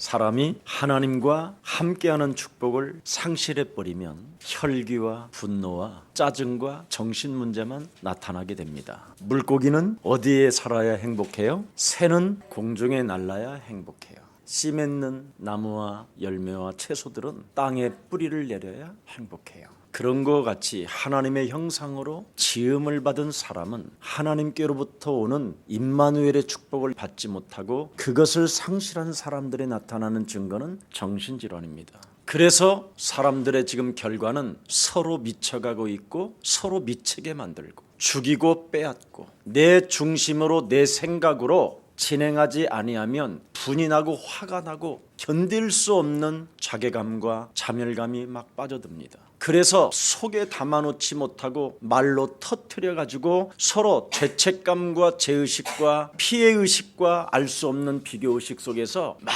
사람이 하나님과 함께하는 축복을 상실해버리면 혈기와 분노와 짜증과 정신 문제만 나타나게 됩니다. 물고기는 어디에 살아야 행복해요? 새는 공중에 날아야 행복해요. 씨 맺는 나무와 열매와 채소들은 땅에 뿌리를 내려야 행복해요. 그런 것 같이 하나님의 형상으로 지음을 받은 사람은 하나님께로부터 오는 임마누엘의 축복을 받지 못하고 그것을 상실한 사람들에 나타나는 증거는 정신질환입니다. 그래서 사람들의 지금 결과는 서로 미쳐가고 있고 서로 미치게 만들고 죽이고 빼앗고 내 중심으로 내 생각으로 진행하지 아니하면 분이 나고 화가 나고 견딜 수 없는 자괴감과 자멸감이 막 빠져듭니다. 그래서 속에 담아놓지 못하고 말로 터뜨려 가지고 서로 죄책감과 죄의식과 피해의식과 알 수 없는 비교의식 속에서 막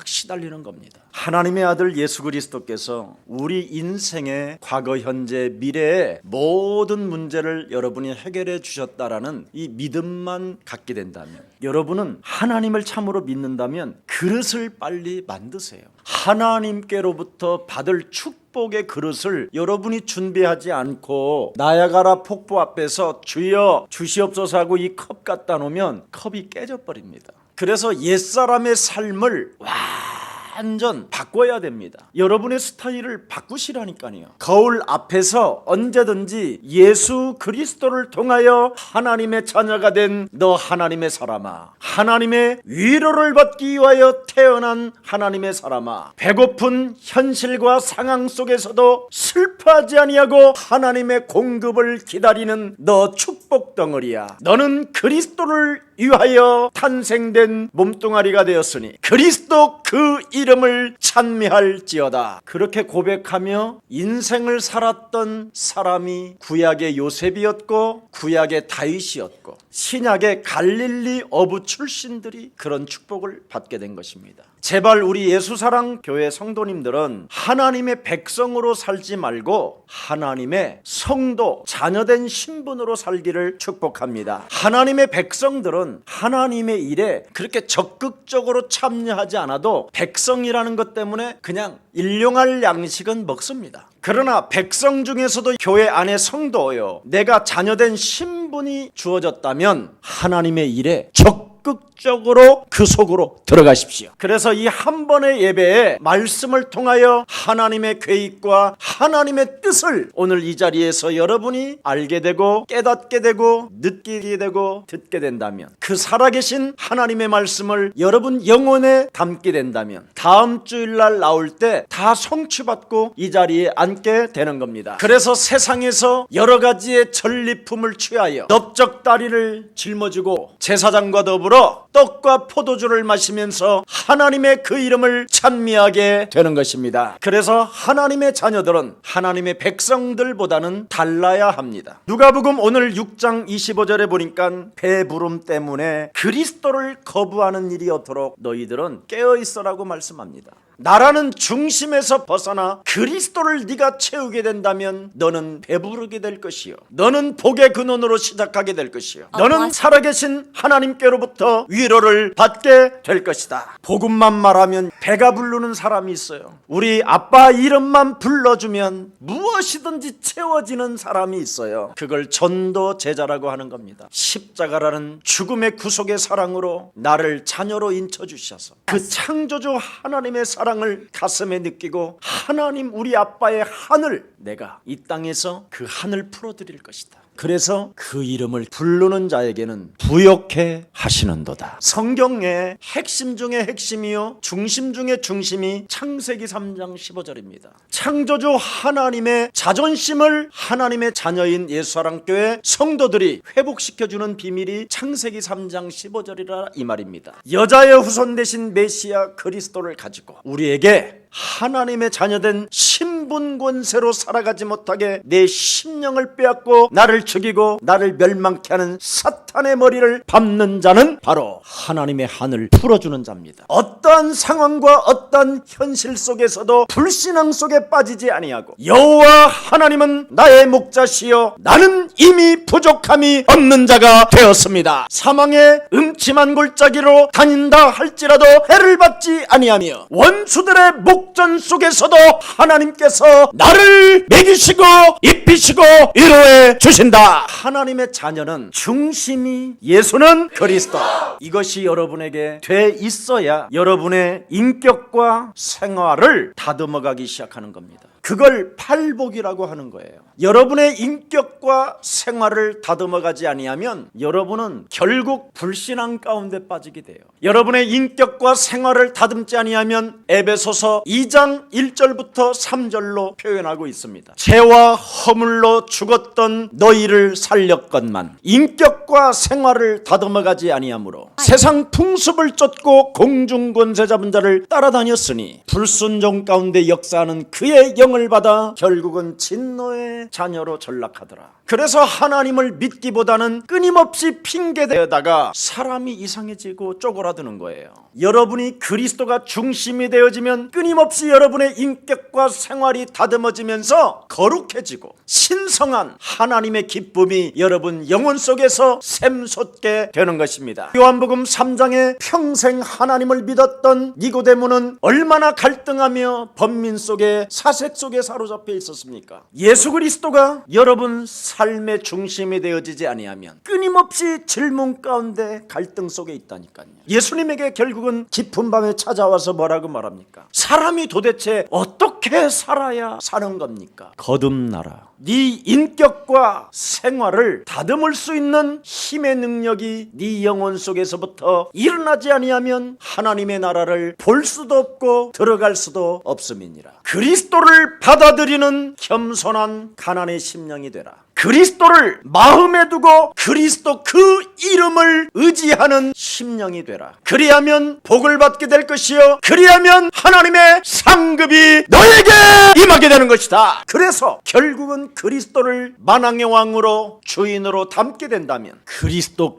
시달리는 겁니다. 하나님의 아들 예수 그리스도께서 우리 인생의 과거, 현재, 미래의 모든 문제를 여러분이 해결해 주셨다라는 이 믿음만 갖게 된다면, 여러분은 하나님을 참으로 믿는다면 그릇을 빨리 만드세요. 하나님께로부터 받을 축복의 그릇을 여러분이 준비하지 않고 나야가라 폭포 앞에서 주여 주시옵소서 하고 이 컵 갖다 놓으면 컵이 깨져버립니다. 그래서 옛사람의 삶을 완전 바꿔야 됩니다. 여러분의 스타일을 바꾸시라니까요. 거울 앞에서 언제든지 예수 그리스도를 통하여 하나님의 자녀가 된 너 하나님의 사람아, 하나님의 위로를 받기 위하여 태어난 하나님의 사람아, 배고픈 현실과 상황 속에서도 슬퍼하지 아니하고 하나님의 공급을 기다리는 너 축복 덩어리야. 너는 그리스도를 위하여 탄생된 몸뚱아리가 되었으니 그리스도 그 이름을 찬미할지어다. 그렇게 고백하며 인생을 살았던 사람이 구약의 요셉이었고 구약의 다윗이었고 신약의 갈릴리 어부 출신들이 그런 축복을 받게 된 것입니다. 제발 우리 예수사랑 교회 성도님들은 하나님의 백성으로 살지 말고 하나님의 성도, 자녀된 신분으로 살기를 축복합니다. 하나님의 백성들은 하나님의 일에 그렇게 적극적으로 참여하지 않아도 백성이라는 것 때문에 그냥 일용할 양식은 먹습니다. 그러나 백성 중에서도 교회 안에 성도요, 내가 자녀된 신분이 주어졌다면 하나님의 일에 적극적으로 그 속으로 들어가십시오. 그래서 이 한 번의 예배에 말씀을 통하여 하나님의 계획과 하나님의 뜻을 오늘 이 자리에서 여러분이 알게 되고 깨닫게 되고 느끼게 되고 듣게 된다면, 그 살아계신 하나님의 말씀을 여러분 영혼에 담게 된다면 다음 주일날 나올 때 다 성취받고 이 자리에 앉게 되는 겁니다. 그래서 세상에서 여러 가지의 전리품을 취하여 넓적다리를 짊어지고 제사장과 더불어 떡과 포도주를 마시면서 하나님의 그 이름을 찬미하게 되는 것입니다. 그래서 하나님의 자녀들은 하나님의 백성들보다는 달라야 합니다. 누가복음 오늘 6장 25절에 보니까 배부름 때문에 그리스도를 거부하는 일이 없도록 너희들은 깨어있어라고 말씀합니다. 나라는 중심에서 벗어나 그리스도를 네가 채우게 된다면 너는 배부르게 될 것이요, 너는 복의 근원으로 시작하게 될 것이요, 너는 살아계신 하나님께로부터 위로를 받게 될 것이다. 복음만 말하면 배가 부르는 사람이 있어요. 우리 아빠 이름만 불러주면 무엇이든지 채워지는 사람이 있어요. 그걸 전도 제자라고 하는 겁니다. 십자가라는 죽음의 구속의 사랑으로 나를 자녀로 인쳐주셔서 그 창조주 하나님의 사랑을 가슴에 느끼고 하나님 우리 아빠의 하늘, 내가 이 땅에서 그 하늘 풀어드릴 것이다. 그래서 그 이름을 부르는 자에게는 부욕해 하시는도다. 성경의 핵심 중에 핵심이요 중심 중에 중심이 창세기 3장 15절입니다. 창조주 하나님의 자존심을 하나님의 자녀인 예수사랑교회 성도들이 회복시켜주는 비밀이 창세기 3장 15절이라 이 말입니다. 여자의 후손 대신 메시아 그리스도를 가지고 우리에게 하나님의 자녀된 신분 권세로 살아가지 못하게 내 심령을 빼앗고 나를 죽이고 나를 멸망케 하는 사탄의 머리를 밟는 자는 바로 하나님의 한을 풀어주는 자입니다. 어떠한 상황과 어떠한 현실 속에서도 불신앙 속에 빠지지 아니하고 여호와 하나님은 나의 목자시여 나는 이미 부족함이 없는 자가 되었습니다. 사망의 음침한 골짜기로 다닌다 할지라도 해를 받지 아니하며 원수들의 목전 속에서도 하나님께서 나를 먹이시고 입히시고 위로해 주신다. 하나님의 자녀는 중심이 예수는 그리스도. 이것이 여러분에게 돼 있어야 여러분의 인격과 생활을 다듬어가기 시작하는 겁니다. 그걸 팔복이라고 하는 거예요. 여러분의 인격과 생활을 다듬어가지 아니하면 여러분은 결국 불신앙 가운데 빠지게 돼요. 여러분의 인격과 생활을 다듬지 아니하면 에베소서 2장 1절부터 3절로 표현하고 있습니다. 죄와 허물로 죽었던 너희를 살렸건만 인격과 생활을 다듬어가지 아니하므로 세상 풍습을 쫓고 공중권세 잡은 자를 따라다녔으니 불순종 가운데 역사하는 그의 영을 받아 결국은 진노의 자녀로 전락하더라. 그래서 하나님을 믿기보다는 끊임없이 핑계대다가 사람이 이상해지고 쪼그라드는 거예요. 여러분이 그리스도가 중심이 되어지면 끊임없이 여러분의 인격과 생활이 다듬어지면서 거룩해지고 신성한 하나님의 기쁨이 여러분 영혼 속에서 샘솟게 되는 것입니다. 요한복음 3장에 평생 하나님을 믿었던 니고데모는 얼마나 갈등하며 번민 속에 사색 속에 사로잡혀 있었습니까? 예수 그리스도가 여러분 삶의 중심이 되어지지 아니하면 끊임없이 질문 가운데 갈등 속에 있다니까요. 예수님에게 결국은 깊은 밤에 찾아와서 뭐라고 말합니까? 사람이 도대체 어떻게 살아야 사는 겁니까? 거듭나라. 네 인격과 생활을 다듬을 수 있는 힘의 능력이 네 영혼 속에서부터 일어나지 아니하면 하나님의 나라를 볼 수도 없고 들어갈 수도 없음이니라. 그리스도를 받아들이는 겸손한 가난의 심령이 되라. 그리스도를 마음에 두고 그리스도 그 이름을 의지하는 심령이 되라. 그리하면 복을 받게 될 것이요 그리하면 하나님의 상급이 너에게 임하게 되는 것이다. 그래서 결국은 그리스도를 만왕의 왕으로 주인으로 담게 된다면 그리스도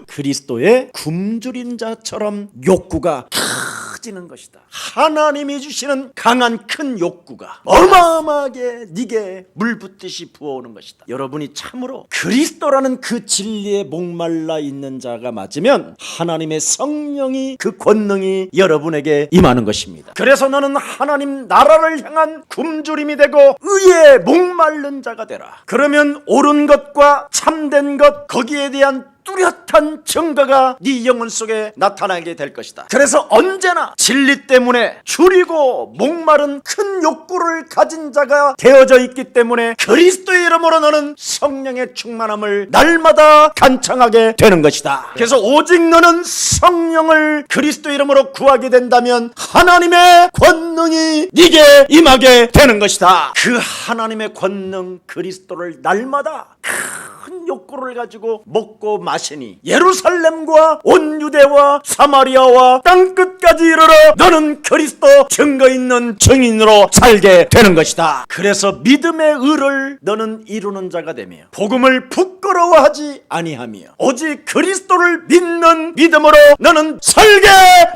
그리스도의 굶주린 자처럼 욕구가 커지는 것이다. 하나님이 주시는 강한 큰 욕구가 어마어마하게 네게 물 붓듯이 부어오는 것이다. 여러분이 참으로 그리스도라는 그 진리에 목말라 있는 자가 맞으면 하나님의 성령이 그 권능이 여러분에게 임하는 것입니다. 그래서 너는 하나님 나라를 향한 굶주림이 되고 의에 목마른 자가 되라. 그러면 옳은 것과 참된 것 거기에 대한 뚜렷한 증거가 네 영혼 속에 나타나게 될 것이다. 그래서 언제나 진리 때문에 줄이고 목마른 큰 욕구를 가진 자가 되어져 있기 때문에 그리스도의 이름으로 너는 성령의 충만함을 날마다 간청하게 되는 것이다. 그래서 오직 너는 성령을 그리스도의 이름으로 구하게 된다면 하나님의 권능이 네게 임하게 되는 것이다. 그 하나님의 권능 그리스도를 날마다 큰 욕구를 가지고 먹고 마시니 예루살렘과 온 유대와 사마리아와 땅끝까지 이르러 너는 그리스도 증거 있는 증인으로 살게 되는 것이다. 그래서 믿음의 의를 너는 이루는 자가 되며 복음을 부끄러워하지 아니하며 오직 그리스도를 믿는 믿음으로 너는 살게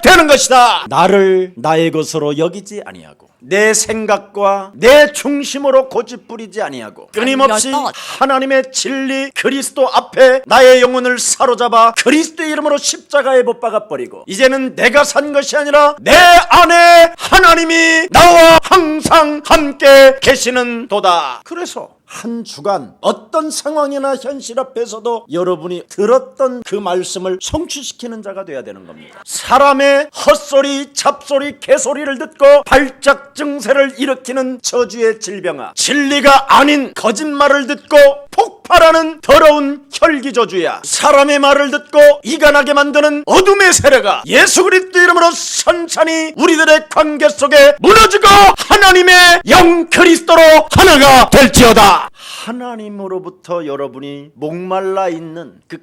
되는 것이다. 나를 나의 것으로 여기지 아니하고 내 생각과 내 중심으로 고집부리지 아니하고 끊임없이 하나님의 진리 그리스도 앞에 나의 영혼을 사로잡아 그리스도의 이름으로 십자가에 못 박아버리고 이제는 내가 산 것이 아니라 내 안에 하나님이 나와 항상 함께 계시는 도다. 그래서 한 주간 어떤 상황이나 현실 앞에서도 여러분이 들었던 그 말씀을 성취시키는 자가 돼야 되는 겁니다. 사람의 헛소리, 잡소리, 개소리를 듣고 발작 증세를 일으키는 저주의 질병아, 진리가 아닌 거짓말을 듣고 폭발하는 더러운 혈기저주야, 사람의 말을 듣고 이간하게 만드는 어둠의 세력아, 예수 그리스도 이름으로 선찬히 우리들의 관계 속에 무너지고 하나님의 영 그리스도로 하나가 될지어다. 하나님으로부터 여러분이 목말라 있는 그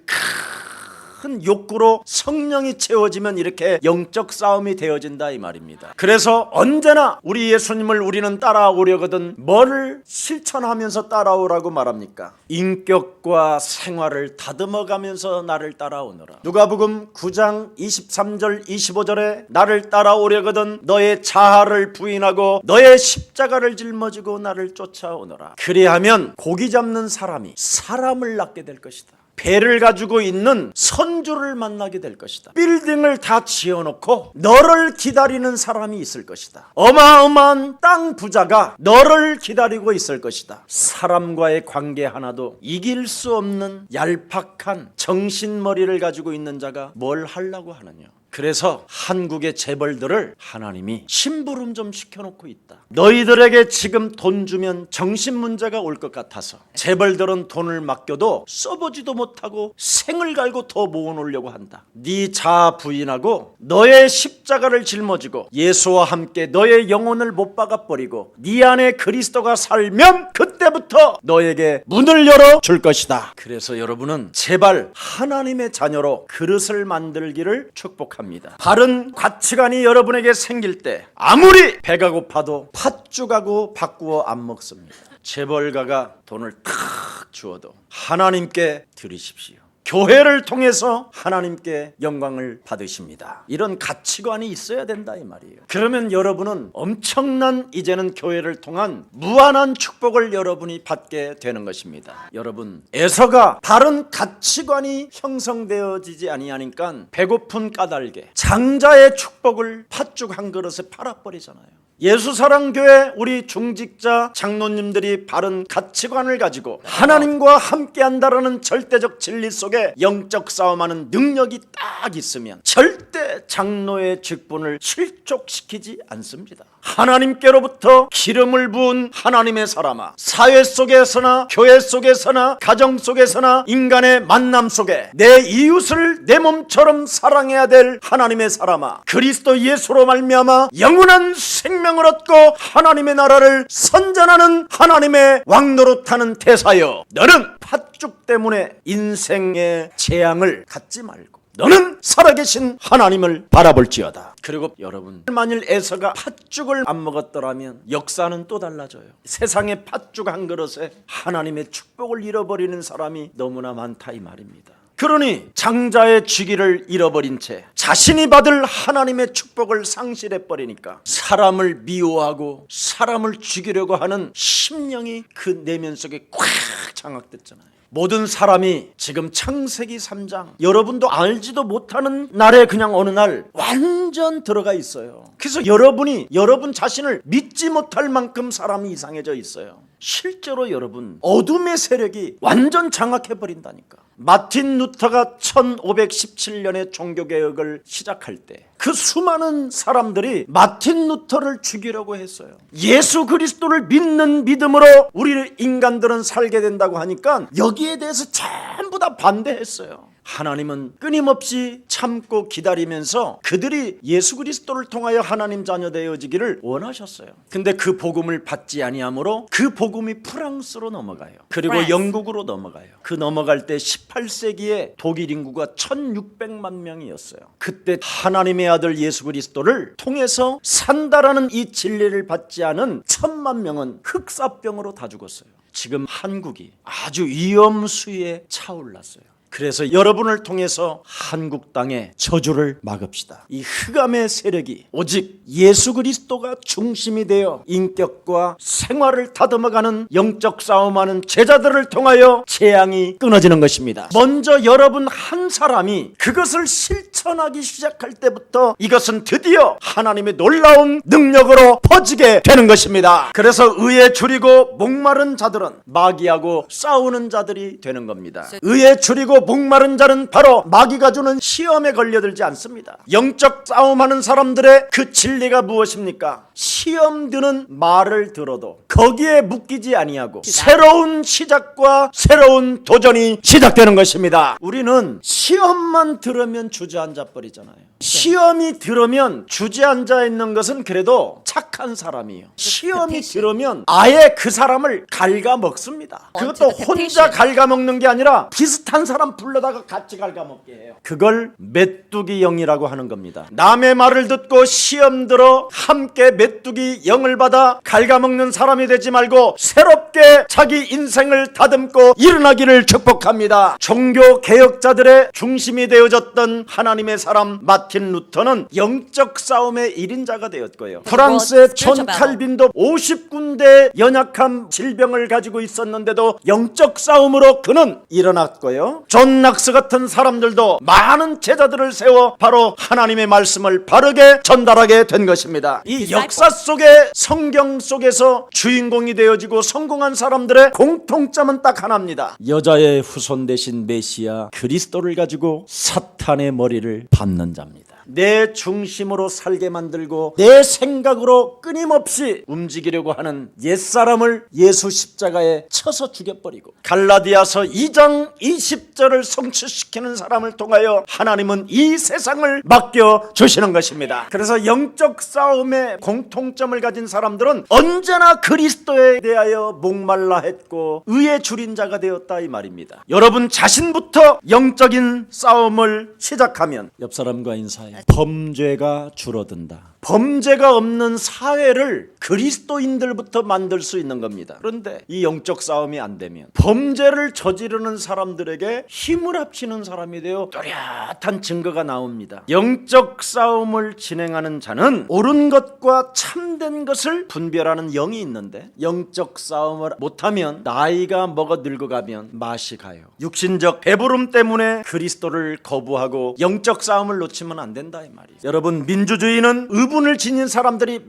큰 욕구로 성령이 채워지면 이렇게 영적 싸움이 되어진다 이 말입니다. 그래서 언제나 우리 예수님을 우리는 따라오려거든 뭐를 실천하면서 따라오라고 말합니까? 인격과 생활을 다듬어가면서 나를 따라오너라. 누가복음 9장 23절 25절에 나를 따라오려거든 너의 자아를 부인하고 너의 십자가를 짊어지고 나를 쫓아오너라. 그리하면 고기 잡는 사람이 사람을 낳게 될 것이다. 배를 가지고 있는 선주를 만나게 될 것이다. 빌딩을 다 지어놓고 너를 기다리는 사람이 있을 것이다. 어마어마한 땅 부자가 너를 기다리고 있을 것이다. 사람과의 관계 하나도 이길 수 없는 얄팍한 정신머리를 가지고 있는 자가 뭘 하려고 하느냐. 그래서 한국의 재벌들을 하나님이 심부름 좀 시켜놓고 있다. 너희들에게 지금 돈 주면 정신문제가 올 것 같아서 재벌들은 돈을 맡겨도 써보지도 못하고 생을 갈고 더 모아놓으려고 한다. 네 자아 부인하고 너의 십자가를 짊어지고 예수와 함께 너의 영혼을 못 박아버리고 네 안에 그리스도가 살면 그때부터 너에게 문을 열어줄 것이다. 그래서 여러분은 제발 하나님의 자녀로 그릇을 만들기를 축복합니다. 바른 가치관이 여러분에게 생길 때 아무리 배가 고파도 팥죽하고 바꾸어 안 먹습니다. 재벌가가 돈을 탁 주어도 하나님께 드리십시오. 교회를 통해서 하나님께 영광을 받으십니다. 이런 가치관이 있어야 된다 이 말이에요. 그러면 여러분은 엄청난 이제는 교회를 통한 무한한 축복을 여러분이 받게 되는 것입니다. 여러분, 에서가 바른 가치관이 형성되어지지 아니하니까 배고픈 까닭에 장자의 축복을 팥죽 한 그릇에 팔아버리잖아요. 예수사랑교회 우리 중직자 장로님들이 바른 가치관을 가지고 하나님과 함께한다라는 절대적 진리 속에 영적 싸움하는 능력이 딱 있으면 절대 장로의 직분을 실족시키지 않습니다. 하나님께로부터 기름을 부은 하나님의 사람아, 사회 속에서나 교회 속에서나 가정 속에서나 인간의 만남 속에 내 이웃을 내 몸처럼 사랑해야 될 하나님의 사람아, 그리스도 예수로 말미암아 영원한 생명을 얻고 하나님의 나라를 선전하는 하나님의 왕노릇하는 태사여, 너는 팥죽 때문에 인생의 재앙을 갖지 말고 너는 살아계신 하나님을 바라볼지어다. 그리고 여러분, 만일 에서가 팥죽을 안 먹었더라면 역사는 또 달라져요. 세상에 팥죽 한 그릇에 하나님의 축복을 잃어버리는 사람이 너무나 많다 이 말입니다. 그러니 장자의 주기를 잃어버린 채 자신이 받을 하나님의 축복을 상실해버리니까 사람을 미워하고 사람을 죽이려고 하는 심령이 그 내면 속에 꽉 장악됐잖아요. 모든 사람이 지금 창세기 3장 여러분도 알지도 못하는 날에 그냥 어느 날 완전 들어가 있어요. 그래서 여러분이 여러분 자신을 믿지 못할 만큼 사람이 이상해져 있어요. 실제로 여러분, 어둠의 세력이 완전 장악해버린다니까. 마틴 루터가 1517년에 종교개혁을 시작할 때 그 수많은 사람들이 마틴 루터를 죽이려고 했어요. 예수 그리스도를 믿는 믿음으로 우리 인간들은 살게 된다고 하니까 여기에 대해서 전부 다 반대했어요. 하나님은 끊임없이 참고 기다리면서 그들이 예수 그리스도를 통하여 하나님 자녀 되어지기를 원하셨어요. 근데 그 복음을 받지 아니하므로 그 복음이 프랑스로 넘어가요. 그리고 영국으로 넘어가요. 그 넘어갈 때 18세기에 독일 인구가 1600만 명이었어요. 그때 하나님의 아들 예수 그리스도를 통해서 산다라는 이 진리를 받지 않은 1000만 명은 흑사병으로 다 죽었어요. 지금 한국이 아주 위험수위에 차올랐어요. 그래서 여러분을 통해서 한국 땅의 저주를 막읍시다. 이 흑암의 세력이 오직 예수 그리스도가 중심이 되어 인격과 생활을 다듬어가는 영적 싸움하는 제자들을 통하여 재앙이 끊어지는 것입니다. 먼저 여러분 한 사람이 그것을 실천하기 시작할 때부터 이것은 드디어 하나님의 놀라운 능력으로 퍼지게 되는 것입니다. 그래서 의에 줄이고 목마른 자들은 마귀하고 싸우는 자들이 되는 겁니다. 의에 줄이고 목마른 자는 바로 마귀가 주는 시험에 걸려들지 않습니다. 영적 싸움하는 사람들의 그 진리가 무엇입니까? 시험 드는 말을 들어도 거기에 묶이지 아니하고 새로운 시작과 새로운 도전이 시작되는 것입니다. 우리는 시험만 들으면 주저앉아 버리잖아요. 시험이 들으면 주저앉아 있는 것은 그래도 착한 사람이에요. 시험이 들으면 아예 그 사람을 갉아먹습니다. 그것도 혼자 갉아먹는 게 아니라 비슷한 사람 사람만 불러다가 같이 갉아먹게 해요. 그걸 메뚜기 영이라고 하는 겁니다. 남의 말을 듣고 시험 들어 함께 메뚜기 영을 받아 갉아먹는 사람이 되지 말고 새롭게 자기 인생을 다듬고 일어나기를 축복합니다. 종교 개혁자들의 중심이 되어졌던 하나님의 사람 마틴 루터는 영적 싸움의 1인자가 되었고요. 프랑스의 존 칼빈도 50군데 연약한 질병을 가지고 있었는데도 영적 싸움으로 그는 일어났고요. 존 낙스 같은 사람들도 많은 제자들을 세워 바로 하나님의 말씀을 바르게 전달하게 된 것입니다. 이 역사 속에 성경 속에서 주인공이 되어지고 성공한 사람들의 공통점은 딱 하나입니다. 여자의 후손 대신 메시아 그리스도를 가지고 사탄의 머리를 밟는 자입니다. 내 중심으로 살게 만들고 내 생각으로 끊임없이 움직이려고 하는 옛사람을 예수 십자가에 쳐서 죽여버리고 갈라디아서 2장 20절을 성취시키는 사람을 통하여 하나님은 이 세상을 맡겨주시는 것입니다. 그래서 영적 싸움의 공통점을 가진 사람들은 언제나 그리스도에 대하여 목말라 했고 의에 줄인 자가 되었다 이 말입니다. 여러분 자신부터 영적인 싸움을 시작하면 옆 사람과 인사해. 범죄가 줄어든다. 범죄가 없는 사회를 그리스도인들부터 만들 수 있는 겁니다. 그런데 이 영적 싸움이 안 되면 범죄를 저지르는 사람들에게 힘을 합치는 사람이 되어 또렷한 증거가 나옵니다. 영적 싸움을 진행하는 자는 옳은 것과 참된 것을 분별하는 영이 있는데 영적 싸움을 못하면 나이가 먹어 늙어가면 맛이 가요. 육신적 배부름 때문에 그리스도를 거부하고 영적 싸움을 놓치면 안 된다 이 말이에요. 여러분 민주주의는 의분을 지닌 사람들이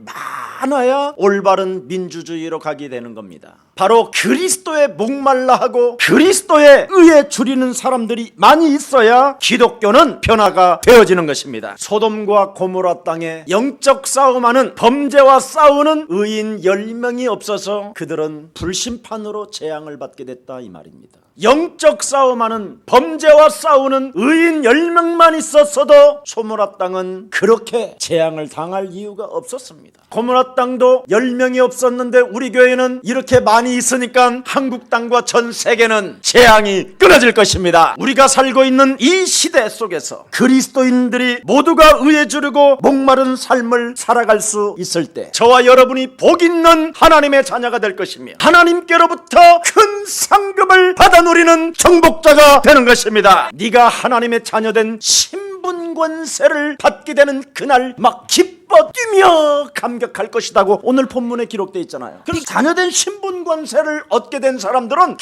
많아야 올바른 민주주의로 가게 되는 겁니다. 바로 그리스도에 목말라하고 그리스도의 의에 줄이는 사람들이 많이 있어야 기독교는 변화가 되어지는 것입니다. 소돔과 고모라 땅에 영적 싸움하는 범죄와 싸우는 의인 10명이 없어서 그들은 불심판으로 재앙을 받게 됐다 이 말입니다. 영적 싸움하는 범죄와 싸우는 의인 10명만 있었어도 소모라 땅은 그렇게 재앙을 당할 이유가 없었습니다. 고모라 땅도 10명이 없었는데 우리 교회는 이렇게 많이 있으니까 한국 땅과 전 세계는 재앙이 끊어질 것입니다. 우리가 살고 있는 이 시대 속에서 그리스도인들이 모두가 의에 주르고 목마른 삶을 살아갈 수 있을 때 저와 여러분이 복 있는 하나님의 자녀가 될 것이며 하나님께로부터 큰 상급을 받아 누리는 정복자가 되는 것입니다. 네가 하나님의 자녀된 신분권세를 받게 되는 그날 막 기뻐 뛰며 감격할 것이라고 오늘 본문에 기록되어 있잖아요. 그래서 자녀된 신분권세를 얻게 된 사람들은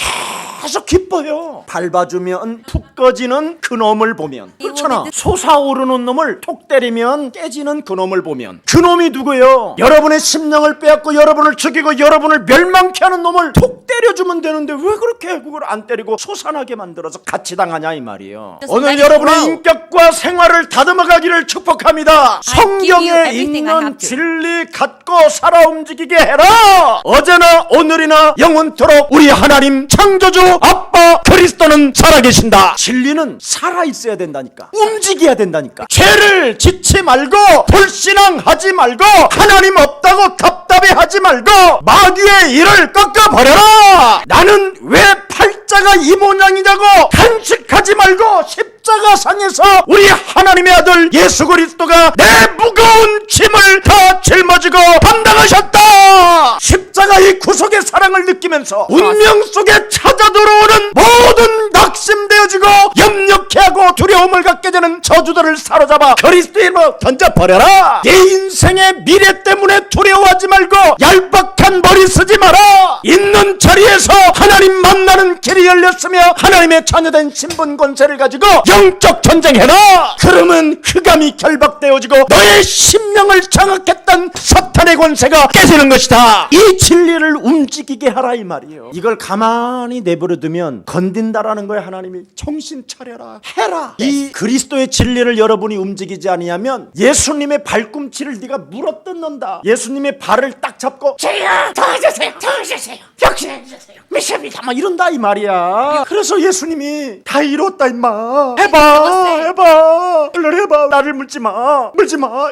계속 기뻐요. 밟아주면 푹 꺼지는 그놈을 보면, 그렇잖아. 솟아오르는 놈을 톡 때리면 깨지는 그놈을 보면, 그놈이 누구예요? 여러분의 심령을 빼앗고 여러분을 죽이고 여러분을 멸망케 하는 놈을 톡 때려주면 되는데 왜 그렇게 그걸 안 때리고 솟아나게 만들어서 같이 당하냐 이 말이에요. 오늘 여러분의 인격과 생활을 다듬어가기를 축복합니다. 성경에 있는 진리 갖고 살아 움직이게 해라. 어제나 오늘이나 영원토록 우리 하나님 창조주 아빠 그리스도는 살아계신다. 진리는 살아있어야 된다니까. 움직여야 된다니까. 죄를 짓지 말고 불신앙하지 말고 하나님 없다고 답답해하지 말고 마귀의 일을 꺾어버려라. 나는 왜 팔자가 이 모양이냐고 탄식하지 말고 십자가상에서 우리 하나님의 아들 예수 그리스도가 내 무거운 짐을 다 짊어지고 감당하셨다. 십자가의 구속의 사랑을 느끼면서 운명 속에 찾아 들어오는 모든 낙심되어지고 염려케하고 두려움을 갖게 되는 저주들을 사로잡아 그리스도의 힘으로 던져버려라. 내 인생의 미래 때문에 두려워하지 말고 얄팍한 머리 쓰지 마라. 있는 자리에서 하나님 만나는 길이 열렸으며 하나님의 자녀된 신분 권세를 가지고 영적 전쟁해라. 그러면 흑암이 결박되어지고 너의 심령을 장악했던 사탄의 권세가 깨지는 것이다. 이 진리를 움직이게 하라 이 말이에요. 이걸 가만히 내버려두면 건든다라는 거예요. 하나님이 정신 차려라 해라. 이 그리스도의 진리를 여러분이 움직이지 아니하면 예수님의 발꿈치를 네가 물어뜯는다. 예수님의 발을 딱 잡고 주여 도와주세요, 도와주세요, 역신해주세요, 미십니다 막 이런다 이 말이야. 그래서 예수님이 다 이뤘다 임마, 해봐 얼른 해봐, 나를 물지마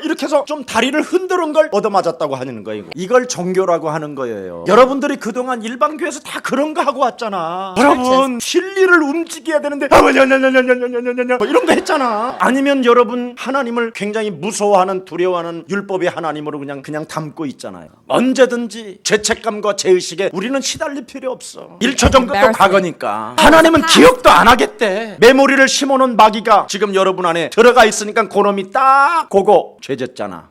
이렇게 해서 좀 다리를 흔드는 걸 얻어맞았다고 하는 거예요. 이걸 종교라고 하는 거예요. 여러분들이 그동안 일반교회에서 다 그런 거 하고 왔잖아. 여러분 진리를 움직여야 되는 했는데 이런 거 했잖아. 아니면 여러분 하나님을 굉장히 무서워하는 두려워하는 율법의 하나님으로 그냥 담고 있잖아요. 언제든지 죄책감과 죄의식에 우리는 시달릴 필요 없어. 1초 정도도 과거니까. 하나님은 기억도 안 하겠대. 메모리를 심어놓은 마귀가 지금 여러분 안에 들어가 있으니까 그놈이 딱 그거 죄졌잖아.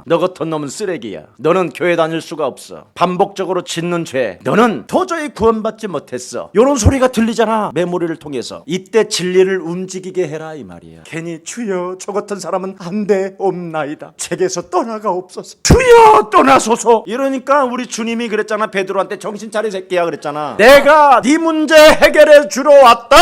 너 같은 놈은 쓰레기야. 너는 교회 다닐 수가 없어. 반복적으로 짓는 죄 너는 도저히 구원받지 못했어. 이런 소리가 들리잖아. 메모리를 통해서. 이때 진리를 움직이게 해라 이 말이야. 괜히 주여 저 같은 사람은 한데 없나이다. 제게서 떠나가 없어서 주여 떠나소서. 이러니까 우리 주님이 그랬잖아. 베드로한테 정신 차려 새끼야 그랬잖아. 내가 네 문제 해결해 주러 왔다.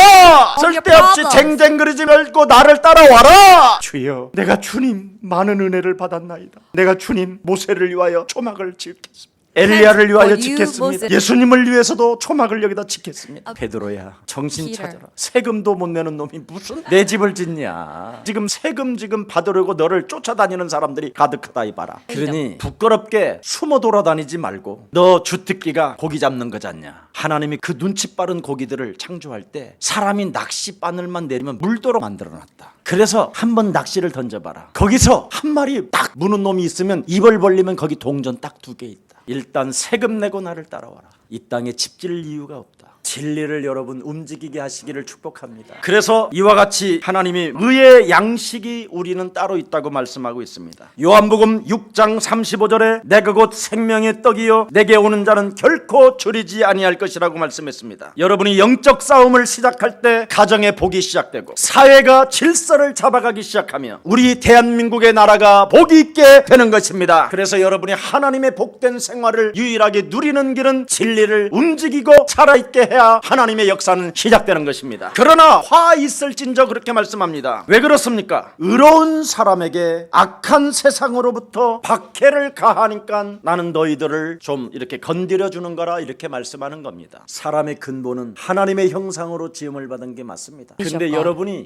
쓸데없이 쟁쟁거리지 말고 나를 따라와라. 주여 내가 주님 많은 은혜를 받았나이다. 내가 주님 모세를 위하여 초막을 짓겠습니다. 엘리야를 위하여 짓겠습니다. 예수님을 위해서도 초막을 여기다 짓겠습니다. 베드로야 정신 찾아라. 세금도 못 내는 놈이 무슨 내 집을 짓냐. 지금 세금 받으려고 너를 쫓아다니는 사람들이 가득하다 이 봐라. 그러니 부끄럽게 숨어 돌아다니지 말고 너 주특기가 고기 잡는 거잖냐. 하나님이 그 눈치 빠른 고기들을 창조할 때 사람이 낚시 바늘만 내리면 물도로 만들어놨다. 그래서 한번 낚시를 던져봐라. 거기서 한 마리 딱 무는 놈이 있으면 입을 벌리면 거기 동전 딱 2개 있다. 일단 세금 내고 나를 따라와라. 이 땅에 집 지을 이유가 없다. 진리를 여러분 움직이게 하시기를 축복합니다. 그래서 이와 같이 하나님이 의의 양식이 우리는 따로 있다고 말씀하고 있습니다. 요한복음 6장 35절에 내가 곧 생명의 떡이요 내게 오는 자는 결코 줄이지 아니할 것이라고 말씀했습니다. 여러분이 영적 싸움을 시작할 때 가정의 복이 시작되고 사회가 질서를 잡아가기 시작하며 우리 대한민국의 나라가 복이 있게 되는 것입니다. 그래서 여러분이 하나님의 복된 생활을 유일하게 누리는 길은 진리를 움직이고 살아있게 해야 하나님의 역사는 시작되는 것입니다. 그러나 화 있을진저 그렇게 말씀합니다. 왜 그렇습니까? 의로운 사람에게 악한 세상으로부터 박해를 가하니까 나는 너희들을 좀 이렇게 건드려 주는 거라 이렇게 말씀하는 겁니다. 사람의 근본은 하나님의 형상으로 지음을 받은 게 맞습니다. 근데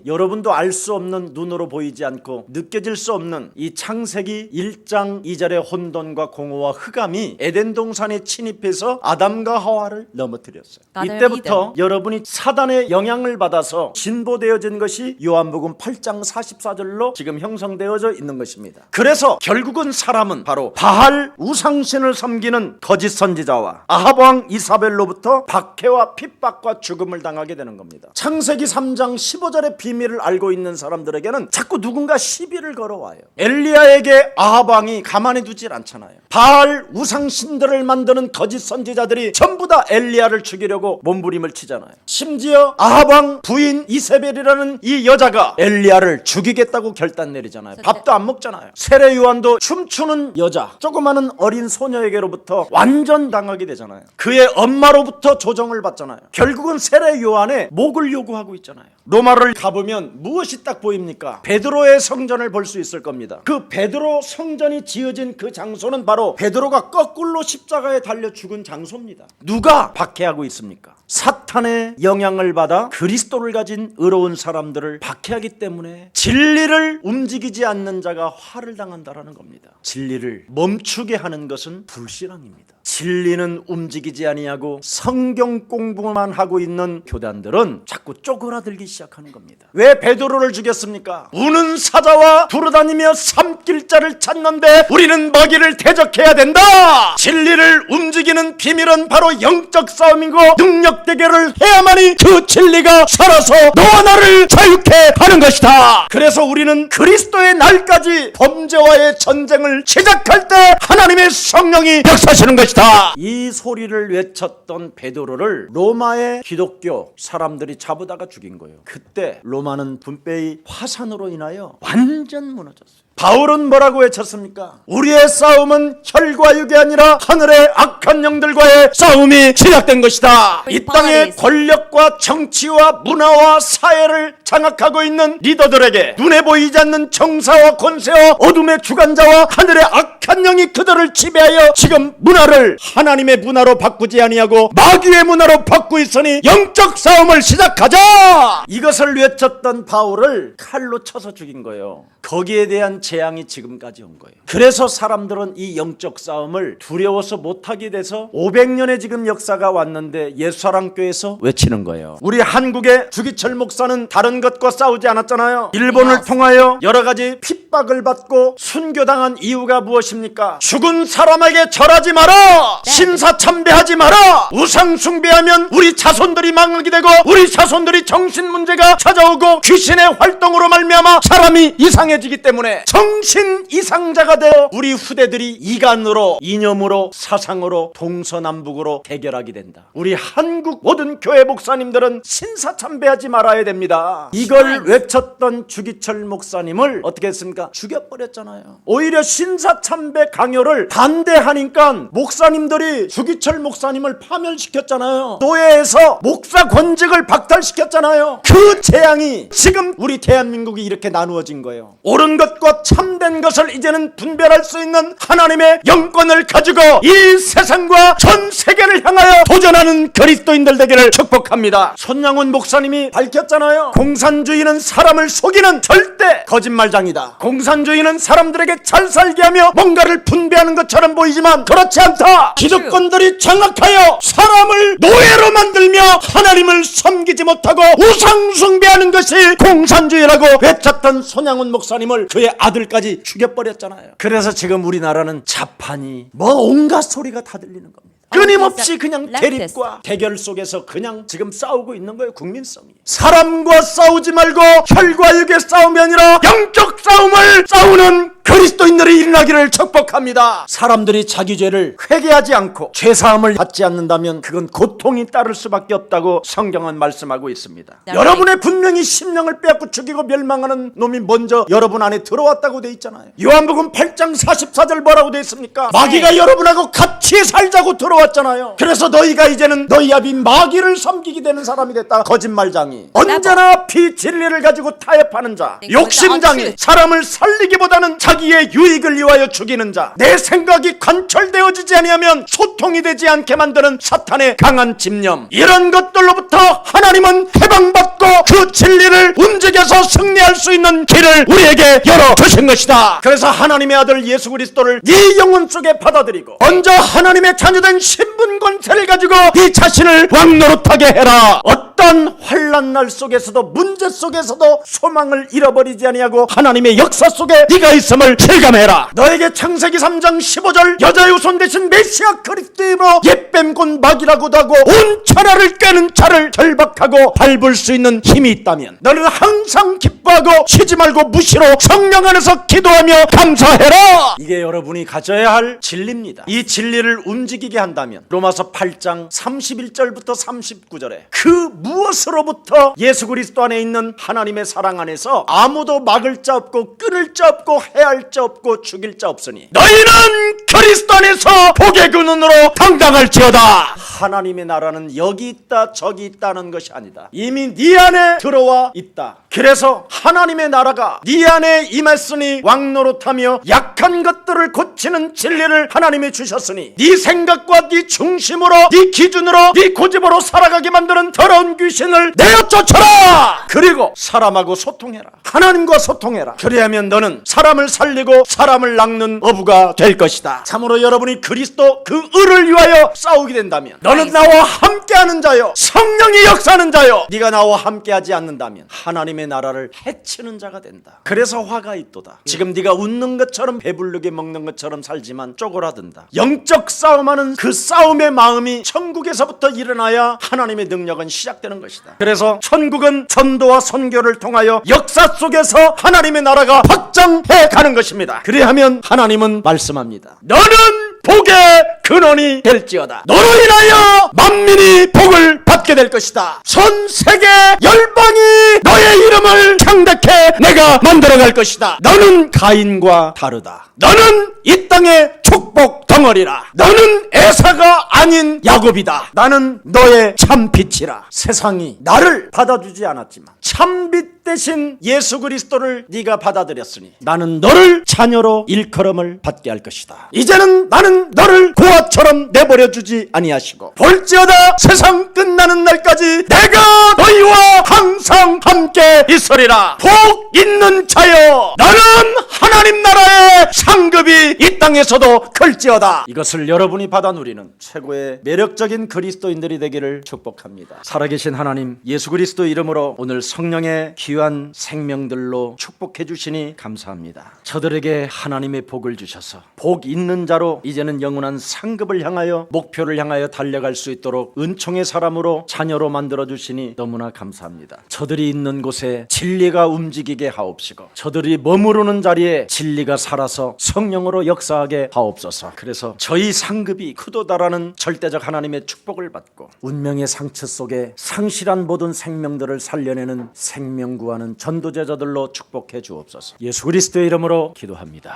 여러분도 알 수 없는 눈으로 보이지 않고 느껴질 수 없는 이 창세기 1장 2절의 혼돈과 공허와 흑암이 에덴 동산에 침입해서 아담과 하와를 넘어뜨렸어요. 이때부터 여러분이 사단의 영향을 받아서 진보되어진 것이 요한복음 8장 44절로 지금 형성되어져 있는 것입니다. 그래서 결국은 사람은 바로 바알 우상신을 섬기는 거짓 선지자와 아합 왕 이사벨로부터 박해와 핍박과 죽음을 당하게 되는 겁니다. 창세기 3장 15절의 비밀을 알고 있는 사람들에게는 자꾸 누군가 시비를 걸어와요. 엘리야에게 아합 왕이 가만히 두질 않잖아요. 바알 우상신들을 만드는 거짓 선지자들이 전부 다 엘리야를 죽이려고 몸부림을 치잖아요. 심지어 아합 왕 부인 이세벨이라는 이 여자가 엘리야를 죽이겠다고 결단 내리잖아요. 밥도 안 먹잖아요. 세례 요한도 춤추는 여자 조그마한 어린 소녀에게로부터 완전 당하게 되잖아요. 그의 엄마로부터 조정을 받잖아요. 결국은 세례 요한의 목을 요구하고 있잖아요. 로마를 가보면 무엇이 딱 보입니까? 베드로의 성전을 볼 수 있을 겁니다. 그 베드로 성전이 지어진 그 장소는 바로 베드로가 거꾸로 십자가에 달려 죽은 장소입니다. 누가 박해하고 있습니까? 사탄의 영향을 받아 그리스도를 가진 의로운 사람들을 박해하기 때문에 진리를 움직이지 않는 자가 화를 당한다라는 겁니다. 진리를 멈추게 하는 것은 불신앙입니다. 진리는 움직이지 아니하고 성경 공부만 하고 있는 교단들은 자꾸 쪼그라들기 시작하는 겁니다. 왜 베드로를 죽였습니까? 우는 사자와 두루다니며 삼킬자를 찾는데 우리는 먹이를 대적해야 된다. 진리를 움직이는 비밀은 바로 영적 싸움이고 능력 대결을 해야만이 그 진리가 살아서 너와 나를 자유케 하는 것이다. 그래서 우리는 그리스도의 날까지 범죄와의 전쟁을 시작할 때 하나님의 성령이 역사하시는 것이다. 이 소리를 외쳤던 베드로를 로마의 기독교 사람들이 잡아다가 죽인 거예요. 그때 로마는 분배의 화산으로 인하여 완전 무너졌어요. 바울은 뭐라고 외쳤습니까? 우리의 싸움은 혈과 육이 아니라 하늘의 악한 영들과의 싸움이 시작된 것이다. 이 땅의 권력과 정치와 문화와 사회를 장악하고 있는 리더들에게 눈에 보이지 않는 정사와 권세와 어둠의 주관자와 하늘의 악한 영이 그들을 지배하여 지금 문화를 하나님의 문화로 바꾸지 아니하고 마귀의 문화로 바꾸고 있으니 영적 싸움을 시작하자. 이것을 외쳤던 바울을 칼로 쳐서 죽인 거예요. 거기에 대한 재앙이 지금까지 온 거예요. 그래서 사람들은 이 영적 싸움을 두려워서 못하게 돼서 500년의 지금 역사가 왔는데 예수사랑교회에서 외치는 거예요. 우리 한국의 주기철 목사는 다른 것과 싸우지 않았잖아요. 일본을 통하여 여러 가지 핍박을 받고 순교당한 이유가 무엇입니까? 죽은 사람에게 절하지 마라! 신사참배하지 마라! 우상 숭배하면 우리 자손들이 망하게 되고 우리 자손들이 정신 문제가 찾아오고 귀신의 활동으로 말미암아 사람이 이상해지기 때문에 정신 이상자가 되어 우리 후대들이 이간으로 이념으로 사상으로 동서남북으로 대결하게 된다. 우리 한국 모든 교회 목사님들은 신사참배하지 말아야 됩니다. 이걸 외쳤던 주기철 목사님을 어떻게 했습니까? 죽여버렸잖아요. 오히려 신사참배 강요를 반대하니까 목사님들이 주기철 목사님을 파멸시켰잖아요. 노예에서 목사 권직을 박탈시켰잖아요. 그 재앙이 지금 우리 대한민국이 이렇게 나누어진 거예요. 옳은 것과 참된 것을 이제는 분별할 수 있는 하나님의 영권을 가지고 이 세상과 전 세계를 향하여 도전하는 그리스도인들 되기를 축복합니다. 손양훈 목사님이 밝혔잖아요. 공산주의는 사람을 속이는 절대 거짓말장이다. 공산주의는 사람들에게 잘 살게 하며 뭔가를 분배하는 것처럼 보이지만 그렇지 않다. 기득권들이 장악하여 사람을 노예로 만들며 하나님을 섬기지 못하고 우상 숭배하는 것이 공산주의라고 외쳤던 손양훈 목사님을 그의 아들까지 죽여버렸잖아요. 그래서 지금 우리나라는 자판이 뭐 온갖 소리가 다 들리는 겁니다. 끊임없이 그냥 대립과 대결 속에서 그냥 지금 싸우고 있는 거예요. 국민성이. 사람과 싸우지 말고 혈과 육의 싸움이 아니라 영적 싸움을 싸우는 그리스도인들이 일어나기를 축복합니다. 사람들이 자기 죄를 회개하지 않고 죄사함을 받지 않는다면 그건 고통이 따를 수밖에 없다고 성경은 말씀하고 있습니다. 여러분의 분명히 심령을 빼앗고 죽이고 멸망하는 놈이 먼저 여러분 안에 들어왔다고 돼 있잖아요. 요한복음 8장 44절 뭐라고 돼 있습니까? 마귀가 여러분하고 같이 살자고 들어왔잖아요. 그래서 너희가 이제는 너희 아비 마귀를 섬기게 되는 사람이 됐다. 거짓말장이. 언제나 비진리를 가지고 타협하는 자, 욕심장이, 사람을 살리기보다는 자기의 유익을 위하여 죽이는 자, 내 생각이 관철되어지지 아니하면 소통이 되지 않게 만드는 사탄의 강한 집념, 이런 것들로부터 하나님은 해방받고 그 진리를 움직여서 승리할 수 있는 길을 우리에게 열어주신 것이다. 그래서 하나님의 아들 예수 그리스도를 네 영혼 속에 받아들이고 먼저 하나님의 자녀된 신분 권세를 가지고 네 자신을 왕노릇하게 해라. 어떤 환난날 속에서도 문제 속에서도 소망을 잃어버리지 아니하고 하나님의 역사 속에 네가 있음을 실감해라. 너에게 창세기 3장 15절 여자의 후손 대신 메시아 그리스도로 옛뱀 곧 마귀라고도 하고 온 천하를 꿰는 자를 결박하고 밟을 수 있는 힘이 있다면 너는 항상 기뻐하고 쉬지 말고 무시로 성령 안에서 기도하며 감사해라. 이게 여러분이 가져야 할 진리입니다. 이 진리를 움직이게 한다면 로마서 8장 31절부터 39절에 그 무엇으로부터 예수 그리스도 안에 있는 하나님의 사랑 안에서 아무도 막을 자 없고 끊을 자 없고 해할 자 없고 죽일 자 없으니 너희는 그리스도 안에서 복의 그 눈으로 당당할지어다. 하나님의 나라는 여기 있다 저기 있다는 것이 아니다. 이미 네 안에 들어와 있다. 그래서 하나님의 나라가 네 안에 임했으니 왕노릇하며 약한 것들을 고치는 진리를 하나님이 주셨으니 네 생각과 네 중심으로 네 기준으로 네 고집으로 살아가게 만드는 더러운 귀신을 내어 쫓아라. 그리고 사람하고 소통해라. 하나님과 소통해라. 그리하면 너는 사람을 살리고 사람을 낚는 어부가 될 것이다. 참으로 여러분이 그리스도 그 의를 위하여 싸우게 된다면 너는 나와 함께하는 자요 성령이 역사하는 자요 네가 나와 함께하지 않는다면 하나님의 나라를 해치는 자가 된다. 그래서 화가 있도다. 지금 네가 웃는 것처럼 배부르게 먹는 것처럼 살지만 쪼그라든다. 영적 싸움하는 그 싸움의 마음이 천국에서부터 일어나야 하나님의 능력은 시작되는 것이다. 그래서 천국은 전도와 선교를 통하여 역사 속에서 하나님의 나라가 확장해 가는 것입니다. 그리하면 하나님은 말씀합니다. 너는 복의 근원이 될지어다. 너로 인하여 만민이 복을 받게 될 것이다. 전 세계 열방이 너의 이름을 창대케 내가 만들어갈 것이다. 너는 가인과 다르다. 너는 이 땅의 축복 덩어리라. 너는 에사가 아닌 야곱이다. 나는 너의 참빛이라. 세상이 나를 받아주지 않았지만 참빛 대신 예수 그리스도를 네가 받아들였으니 나는 너를 자녀로 일컬음을 받게 할 것이다. 이제는 나는 너를 고아처럼 내버려주지 아니하시고 볼지어다 세상 끝나는 날까지 내가 너희와 항상 함께 있으리라. 복 있는 자여 너는 하나님 땅에서도 클지어다. 이것을 여러분이 받아 누리는 최고의 매력적인 그리스도인들이 되기를 축복합니다. 살아계신 하나님, 예수 그리스도 이름으로 오늘 성령의 귀한 생명들로 축복해 주시니 감사합니다. 저들에게 하나님의 복을 주셔서 복 있는 자로 이제는 영원한 상급을 향하여 목표를 향하여 달려갈 수 있도록 은총의 사람으로 자녀로 만들어 주시니 너무나 감사합니다. 저들이 있는 곳에 진리가 움직이게 하옵시고 저들이 머무르는 자리에 진리가 살아서 성령으로 역사하게 하옵소서. 그래서 저희 상급이 크도다라는 절대적 하나님의 축복을 받고 운명의 상처 속에 상실한 모든 생명들을 살려내는 생명 구하는 전도제자들로 축복해 주옵소서. 예수 그리스도의 이름으로 기도합니다.